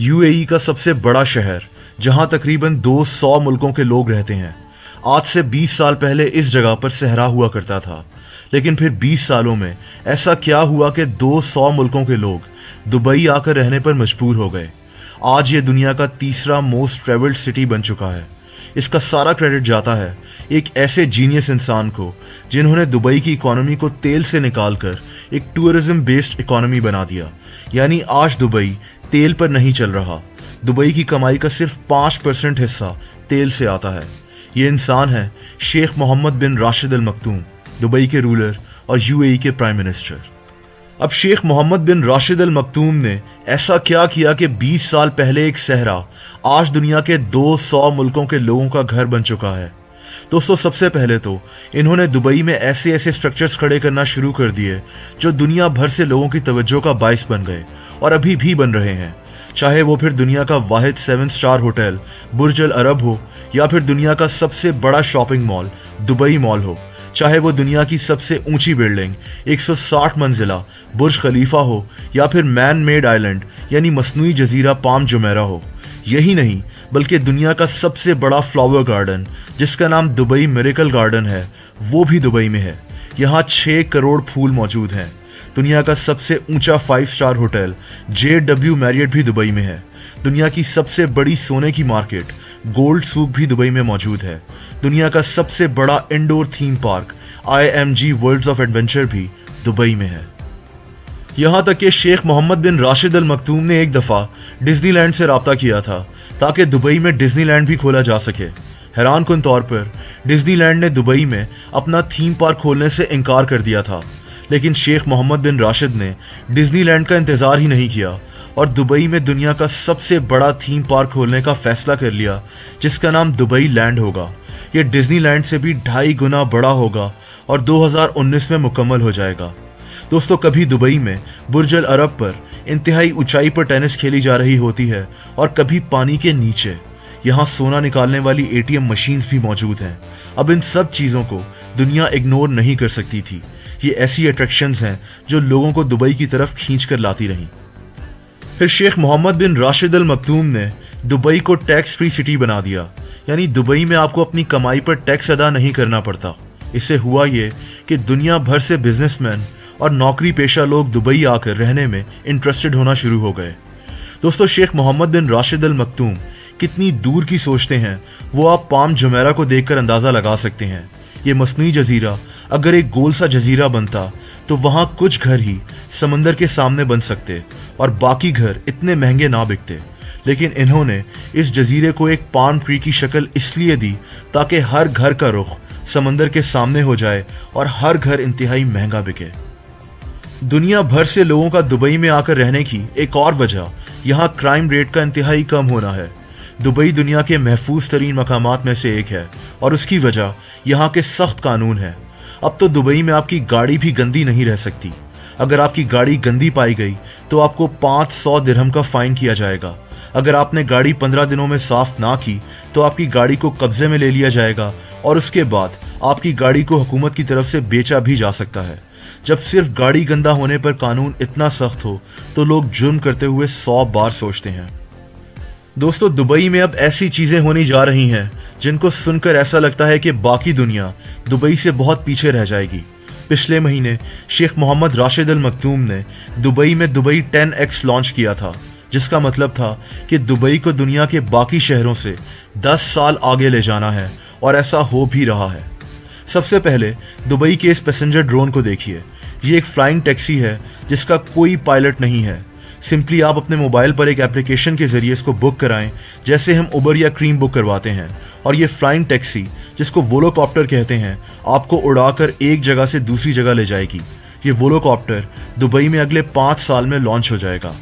UAE का सबसे बड़ा शहर, जहां तकरीबन 200 मुल्कों के लोग रहते हैं। आज से 20 साल पहले इस जगह पर सहरा हुआ करता था, लेकिन फिर 20 सालों में ऐसा क्या हुआ कि 200 मुल्कों के लोग दुबई आकर रहने पर मजबूर हो गए। आज ये दुनिया का तीसरा मोस्ट ट्रेवल्ड सिटी बन चुका है। इसका सारा क्रेडिट जाता है एक ऐसे जीनियस इंसान को, जिन्होंने दुबई की इकोनॉमी को तेल से निकालकर एक टूरिज्म बेस्ड इकोनॉमी बना दिया। यानी आज दुबई तेल पर नहीं चल रहा। दुबई की कमाई का सिर्फ 5% हिस्सा तेल से आता है। ये इंसान है शेख मोहम्मद बिन राशिद अल मक्तूम, दुबई के रूलर और यूएई के प्राइम मिनिस्टर। अब शेख मोहम्मद बिन राशिद अल मक्तूम ने ऐसा क्या किया कि 20 साल पहले एक सहरा आज दुनिया के 200 मुल्कों के लोगों का घर बन चुका है। दोस्तों, सबसे पहले तो इन्होंने दुबई में ऐसे ऐसे स्ट्रक्चर्स खड़े करना शुरू कर दिए जो दुनिया भर से लोगों की तवज्जो का बाइस बन गए और अभी भी बन रहे हैं। चाहे वो फिर दुनिया का वाहिद 7 स्टार होटल बुर्ज अल अरब हो, या फिर दुनिया का सबसे बड़ा शॉपिंग मॉल दुबई मॉल हो, चाहे वो दुनिया की सबसे ऊंची बिल्डिंग 160 मंजिला बुर्ज खलीफा हो, या फिर मैन मेड आइलैंड यानी मसनूई जजीरा पाम जुमेरा हो। यही नहीं बल्कि दुनिया का सबसे बड़ा फ्लावर गार्डन, जिसका नाम दुबई मिरेकल गार्डन है, वो भी दुबई में है। यहाँ 6 करोड़ फूल मौजूद हैं। दुनिया का सबसे ऊंचा 5 स्टार होटल JW मैरियट भी दुबई में है। दुनिया की सबसे बड़ी सोने की मार्केट गोल्ड सूक भी दुबई में मौजूद है। दुनिया का सबसे बड़ा indoor theme park IMG worlds of adventure भी दुबई में है। यहाँ तक कि शेख मोहम्मद बिन राशिद अल मक्तूम ने एक दफ़ा डिज्नीलैंड से राब्ता किया था ताकि दुबई में डिज्नीलैंड भी खोला जा सके। हैरान कुन तौर पर डिज्नीलैंड ने दुबई में अपना थीम पार्क खोलने से इनकार कर दिया था, लेकिन शेख मोहम्मद बिन राशिद ने डिज्नीलैंड का इंतज़ार ही नहीं किया और दुबई में दुनिया का सबसे बड़ा थीम पार्क खोलने का फैसला कर लिया, जिसका नाम दुबई लैंड होगा। ये डिज्नीलैंड से भी 2.5 गुना बड़ा होगा और 2019 में मुकम्मल हो जाएगा। दोस्तों, कभी दुबई में बुर्ज अल अरब पर इंतहाई ऊंचाई पर टेनिस खेली जा रही होती है और कभी पानी के नीचे यहाँ सोना निकालने वाली ATM मशीन्स भी मौजूद हैं। अब इन सब चीज़ों को दुनिया इग्नोर नहीं कर सकती थी। ये ऐसी अट्रैक्शंस हैं जो लोगों को दुबई की तरफ खींच कर लाती रहीं। फिर शेख मोहम्मद बिन राशिद अल मक्तूम ने दुबई को टैक्स फ्री सिटी बना दिया। यानी दुबई में आपको अपनी कमाई पर टैक्स अदा नहीं करना पड़ता। इससे हुआ ये कि दुनिया भर से बिजनेसमैन और नौकरी पेशा लोग दुबई आकर रहने में इंटरेस्टेड होना शुरू हो गए। दोस्तों, शेख मोहम्मद बिन राशिद अल मक्तूम कितनी दूर की सोचते हैं वो आप पाम जुमेरा को देखकर अंदाज़ा लगा सकते हैं। ये मसनूई जजीरा अगर एक गोल सा जजीरा बनता तो वहाँ कुछ घर ही समंदर के सामने बन सकते और बाकी घर इतने महंगे ना बिकते। लेकिन इन्होंने इस जजीरे को एक पाम ट्री की शक्ल इसलिए दी ताकि हर घर का रुख समंदर के सामने हो जाए और हर घर इंतहाई महंगा बिके। दुनिया भर से लोगों का दुबई में आकर रहने की एक और वजह यहाँ क्राइम रेट का इंतहाई कम होना है। दुबई दुनिया के महफूज तरीन मकामात में से एक है और उसकी वजह यहाँ के सख्त कानून है। अब तो दुबई में आपकी गाड़ी भी गंदी नहीं रह सकती। अगर आपकी गाड़ी गंदी पाई गई तो आपको 500 दिरहम का फाइन किया जाएगा। अगर आपने गाड़ी 15 दिनों में साफ ना की तो आपकी गाड़ी को कब्जे में ले लिया जाएगा और उसके बाद आपकी गाड़ी को हुकूमत की तरफ से बेचा भी जा सकता है। जब सिर्फ गाड़ी गंदा होने पर कानून इतना सख्त हो तो लोग जुर्म करते हुए 100 बार सोचते हैं। दोस्तों, दुबई में अब ऐसी चीजें होने जा रही हैं जिनको सुनकर ऐसा लगता है कि बाकी दुनिया दुबई से बहुत पीछे रह जाएगी। पिछले महीने शेख मोहम्मद राशिद अल मक्तूम ने दुबई में दुबई 10X लॉन्च किया था, जिसका मतलब था कि दुबई को दुनिया के बाकी शहरों से 10 साल आगे ले जाना है और ऐसा हो भी रहा है। सबसे पहले दुबई के इस पैसेंजर ड्रोन को देखिए। ये एक फ्लाइंग टैक्सी है जिसका कोई पायलट नहीं है। सिंपली आप अपने मोबाइल पर एक एप्लीकेशन के जरिए इसको बुक कराएं, जैसे हम उबर या क्रीम बुक करवाते हैं, और ये फ्लाइंग टैक्सी, जिसको वोलोकॉप्टर कहते हैं, आपको उड़ाकर एक जगह से दूसरी जगह ले जाएगी। ये वोलोकॉप्टर दुबई में अगले 5 साल में लॉन्च हो जाएगा।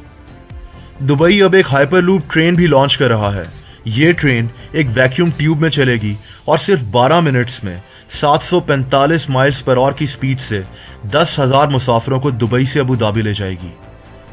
दुबई अब एक हाइपरलूप ट्रेन भी लॉन्च कर रहा है। ये ट्रेन एक वैक्यूम ट्यूब में चलेगी और सिर्फ 12 मिनट्स में 745 माइल्स पर आवर की स्पीड से 10,000 मुसाफिरों को दुबई से अबू धाबी ले जाएगी।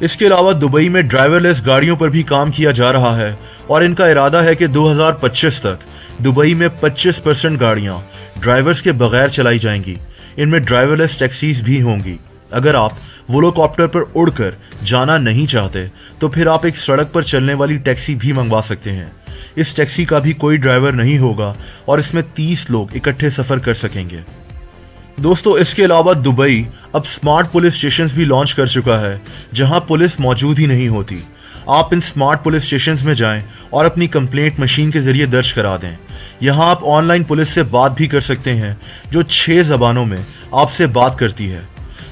इसके अलावा दुबई में ड्राइवरलेस गाड़ियों पर भी काम किया जा रहा है और इनका इरादा है कि 2025 तक दुबई में 25% गाड़ियां ड्राइवर्स के बगैर चलाई जाएंगी। इनमें ड्राइवरलेस टैक्सीज भी होंगी। अगर आप वोलोकॉप्टर पर उड़कर जाना नहीं चाहते तो फिर आप एक सड़क पर चलने वाली टैक्सी भी मंगवा सकते हैं। इस टैक्सी का भी कोई ड्राइवर नहीं होगा और इसमें 30 लोग इकट्ठे सफर कर सकेंगे। दोस्तों, इसके अलावा दुबई अब स्मार्ट पुलिस स्टेशंस भी लॉन्च कर चुका है, जहां पुलिस मौजूद ही नहीं होती। आप इन स्मार्ट पुलिस स्टेशंस में जाएं और अपनी कंप्लेंट मशीन के जरिए दर्ज करा दें। यहां आप ऑनलाइन पुलिस से बात भी कर सकते हैं, जो 6 ज़बानों में आपसे बात करती है।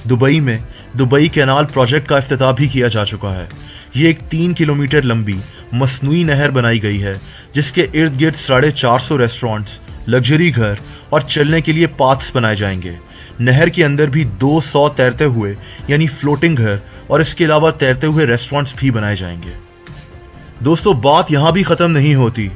दुबई में दुबई कैनाल प्रोजेक्ट का इफ्तिताह भी किया जा चुका है। ये एक 3 किलोमीटर लंबी मसनूई नहर बनाई गई है, जिसके इर्द गिर्द 450 रेस्टोरेंट्स, लग्जरी घर और चलने के लिए पाथ्स बनाए जाएंगे। नहर के अंदर भी 200 तैरते हुए यानी फ्लोटिंग घर और इसके अलावा तैरते हुए रेस्टोरेंट्स भी बनाए जाएंगे। दोस्तों, बात यहाँ भी ख़त्म नहीं होती।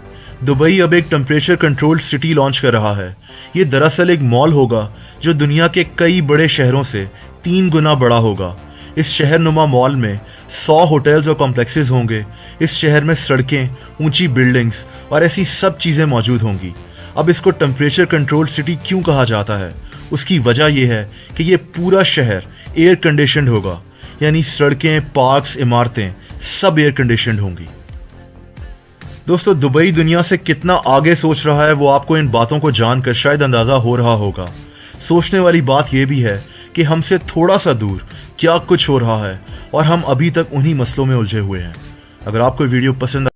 दुबई अब एक टेम्परेचर कंट्रोल्ड सिटी लॉन्च कर रहा है। ये दरअसल एक मॉल होगा जो दुनिया के कई बड़े शहरों से 3 गुना बड़ा होगा। इस शहरनुमा मॉल में 100 होटल्स और कॉम्प्लेक्सेस होंगे। इस शहर में सड़कें, ऊंची बिल्डिंग्स और ऐसी सब चीज़ें मौजूद होंगी। अब इसको टेम्परेचर कंट्रोल्ड सिटी क्यों कहा जाता है? उसकी वजह यह है कि ये पूरा शहर एयर कंडीशनड होगा, यानी सड़कें, पार्क्स, इमारतें सब एयर कंडीशनड होंगी। दोस्तों, दुबई दुनिया से कितना आगे सोच रहा है वो आपको इन बातों को जानकर शायद अंदाजा हो रहा होगा। सोचने वाली बात यह भी है कि हमसे थोड़ा सा दूर क्या कुछ हो रहा है और हम अभी तक उन्हीं मसलों में उलझे हुए हैं। अगर आपको वीडियो पसंद